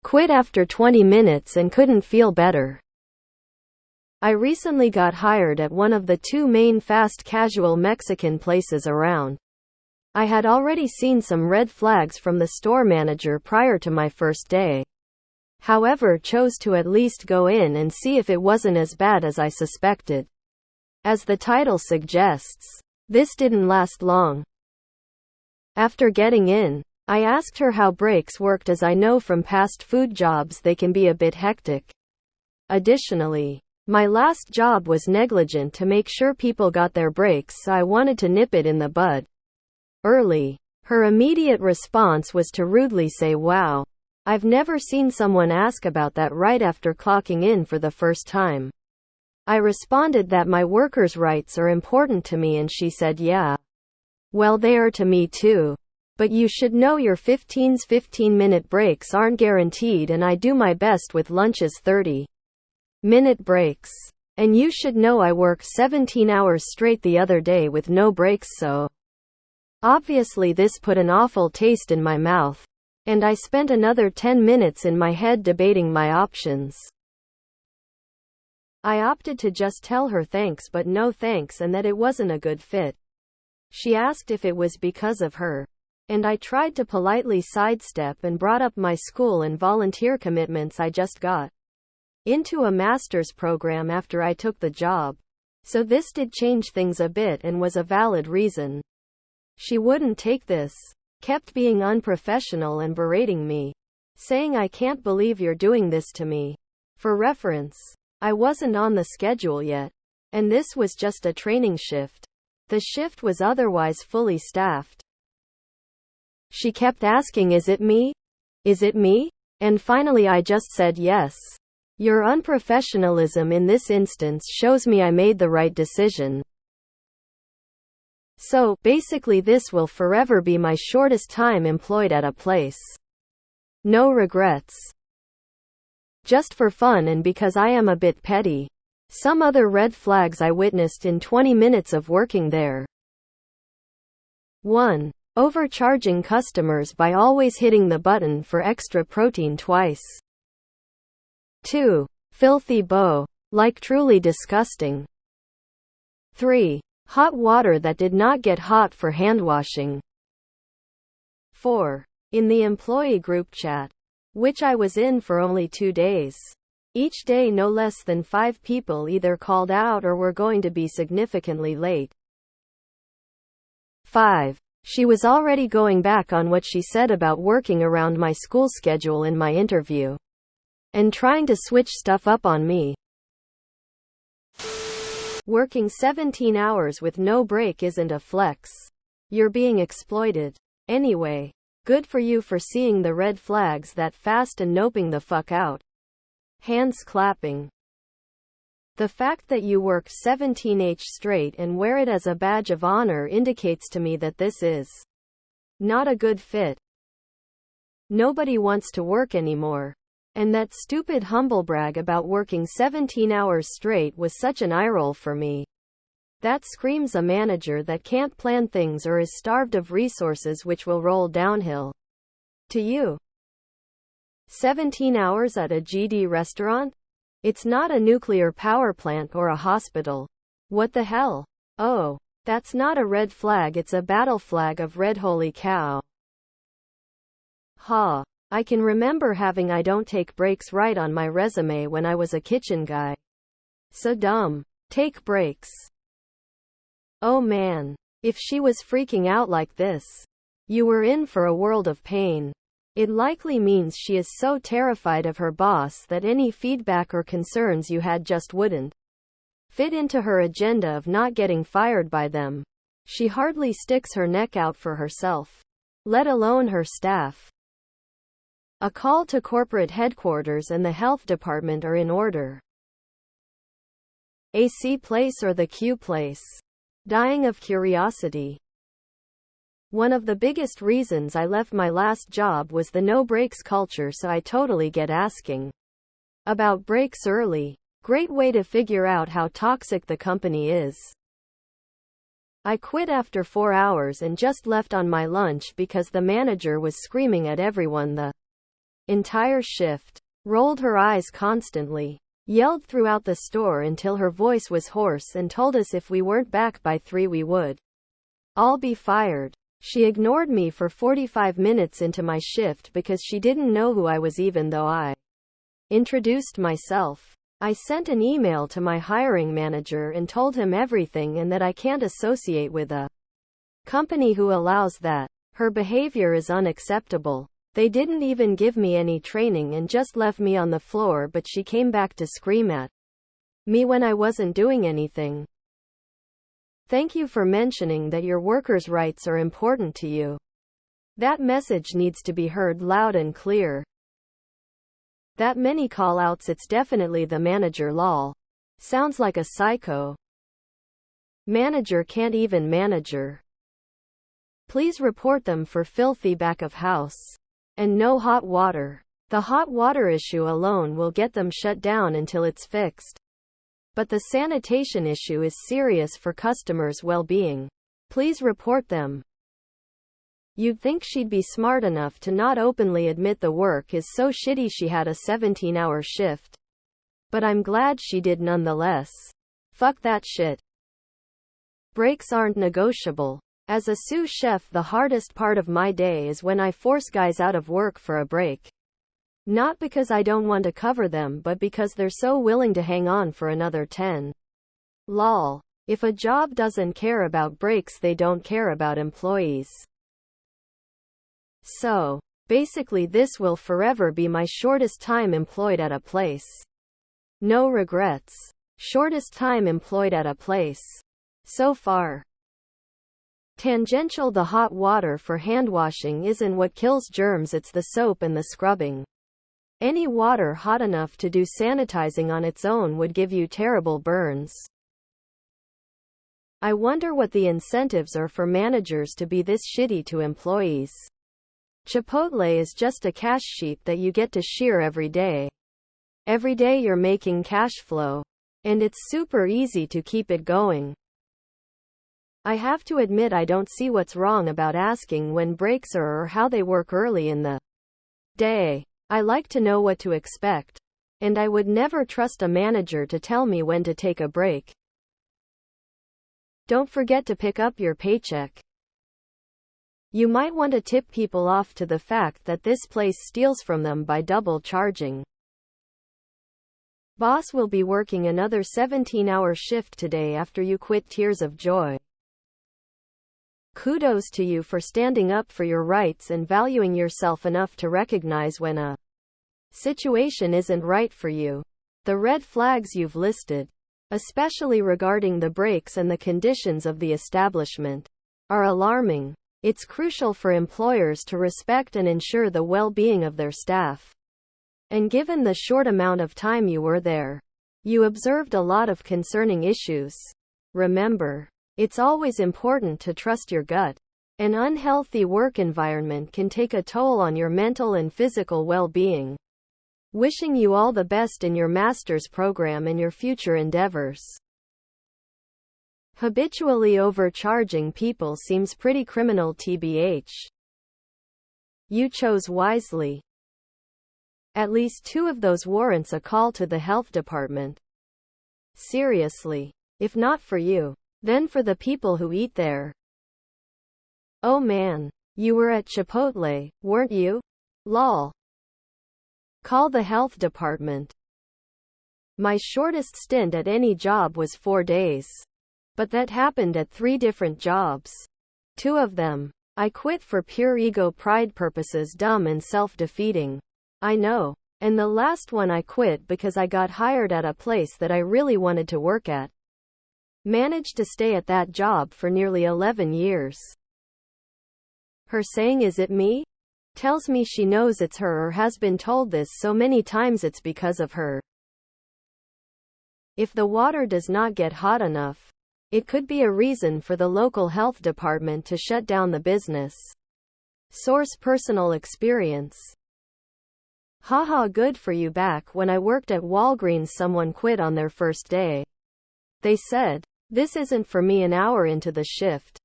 Quit after 20 minutes and couldn't feel better. I recently got hired at one of the two main fast casual Mexican places around. I had already seen some red flags from the store manager prior to my first day. However, chose to at least go in and see if it wasn't as bad as I suspected. As the title suggests, this didn't last long. After getting in, I asked her how breaks worked, as I know from past food jobs they can be a bit hectic. Additionally, my last job was negligent to make sure people got their breaks, so I wanted to nip it in the bud early. Her immediate response was to rudely say, "Wow, I've never seen someone ask about that right after clocking in for the first time." I responded that my workers' rights are important to me, and she said, "Yeah. Well, they are to me too. But you should know your 15-minute breaks aren't guaranteed, and I do my best with lunches 30-minute breaks. And you should know I worked 17 hours straight the other day with no breaks, so." Obviously this put an awful taste in my mouth, and I spent another 10 minutes in my head debating my options. I opted to just tell her thanks but no thanks, and that it wasn't a good fit. She asked if it was because of her, and I tried to politely sidestep and brought up my school and volunteer commitments. I just got into a master's program after I took the job, so this did change things a bit and was a valid reason. She wouldn't take this, kept being unprofessional and berating me, saying, "I can't believe you're doing this to me." For reference, I wasn't on the schedule yet, and this was just a training shift. The shift was otherwise fully staffed. She kept asking, "Is it me? Is it me?" And finally I just said yes. Your unprofessionalism in this instance shows me I made the right decision. So, basically this will forever be my shortest time employed at a place. No regrets. Just for fun and because I am a bit petty. Some other red flags I witnessed in 20 minutes of working there. 1. Overcharging customers by always hitting the button for extra protein twice. 2. Filthy beau. Like truly disgusting. 3. Hot water that did not get hot for handwashing. 4. In the employee group chat, which I was in for only 2 days. Each day no less than 5 people either called out or were going to be significantly late. 5. She was already going back on what she said about working around my school schedule in my interview, and trying to switch stuff up on me. Working 17 hours with no break isn't a flex. You're being exploited. Anyway, good for you for seeing the red flags that fast and noping the fuck out. Hands clapping. The fact that you work 17h straight and wear it as a badge of honor indicates to me that this is not a good fit. Nobody wants to work anymore. And that stupid humblebrag about working 17 hours straight was such an eyeroll for me. That screams a manager that can't plan things or is starved of resources which will roll downhill to you. 17 hours at a GD restaurant? It's not a nuclear power plant or a hospital. What the hell? Oh, that's not a red flag, it's a battle flag of red. Holy cow. Ha. I can remember having "I don't take breaks" right on my resume when I was a kitchen guy. So dumb. Take breaks. Oh man. If she was freaking out like this, you were in for a world of pain. It likely means she is so terrified of her boss that any feedback or concerns you had just wouldn't fit into her agenda of not getting fired by them. She hardly sticks her neck out for herself, let alone her staff. A call to corporate headquarters and the health department are in order. A C place or the Q place? Dying of curiosity. One of the biggest reasons I left my last job was the no breaks culture, so I totally get asking about breaks early. Great way to figure out how toxic the company is. I quit after 4 hours and just left on my lunch because the manager was screaming at everyone. The entire shift. Rolled her eyes constantly. Yelled throughout the store until her voice was hoarse and told us if we weren't back by 3 we would all be fired. She ignored me for 45 minutes into my shift because she didn't know who I was even though I introduced myself. I sent an email to my hiring manager and told him everything and that I can't associate with a company who allows that. Her behavior is unacceptable. They didn't even give me any training and just left me on the floor, but she came back to scream at me when I wasn't doing anything. Thank you for mentioning that your workers' rights are important to you. That message needs to be heard loud and clear. That many call-outs, it's definitely the manager lol. Sounds like a psycho. Manager can't even manager. Please report them for filthy back of house. And no hot water. The hot water issue alone will get them shut down until it's fixed. But the sanitation issue is serious for customers' well-being. Please report them. You'd think she'd be smart enough to not openly admit the work is so shitty she had a 17-hour shift. But I'm glad she did nonetheless. Fuck that shit. Breaks aren't negotiable. As a sous chef, the hardest part of my day is when I force guys out of work for a break. Not because I don't want to cover them, but because they're so willing to hang on for another 10. Lol. If a job doesn't care about breaks, they don't care about employees. So, basically this will forever be my shortest time employed at a place. No regrets. Shortest time employed at a place. So far. Tangential: the hot water for hand washing isn't what kills germs, it's the soap and the scrubbing. Any water hot enough to do sanitizing on its own would give you terrible burns. I wonder what the incentives are for managers to be this shitty to employees. Chipotle is just a cash sheet that you get to shear every day. Every day you're making cash flow. And it's super easy to keep it going. I have to admit I don't see what's wrong about asking when breaks are or how they work early in the day. I like to know what to expect. And I would never trust a manager to tell me when to take a break. Don't forget to pick up your paycheck. You might want to tip people off to the fact that this place steals from them by double charging. Boss will be working another 17-hour shift today after you quit. Tears of joy. Kudos to you for standing up for your rights and valuing yourself enough to recognize when a situation isn't right for you. The red flags you've listed, especially regarding the breaks and the conditions of the establishment, are alarming. It's crucial for employers to respect and ensure the well-being of their staff. And given the short amount of time you were there, you observed a lot of concerning issues. Remember, it's always important to trust your gut. An unhealthy work environment can take a toll on your mental and physical well-being. Wishing you all the best in your master's program and your future endeavors. Habitually overcharging people seems pretty criminal, tbh. You chose wisely. At least 2 of those warrants a call to the health department. Seriously. If not for you, then for the people who eat there. Oh man. You were at Chipotle, weren't you? Lol. Call the health department. My shortest stint at any job was 4 days. But that happened at 3 different jobs. 2 of them, I quit for pure ego pride purposes, dumb and self-defeating. I know. And the last one I quit because I got hired at a place that I really wanted to work at. Managed to stay at that job for nearly 11 years. Her saying "is it me?" tells me she knows it's her or has been told this so many times it's because of her. If the water does not get hot enough, it could be a reason for the local health department to shut down the business. Source: personal experience. Haha, good for you. Back when I worked at Walgreens, someone quit on their first day. They said, "This isn't for me." An hour into the shift,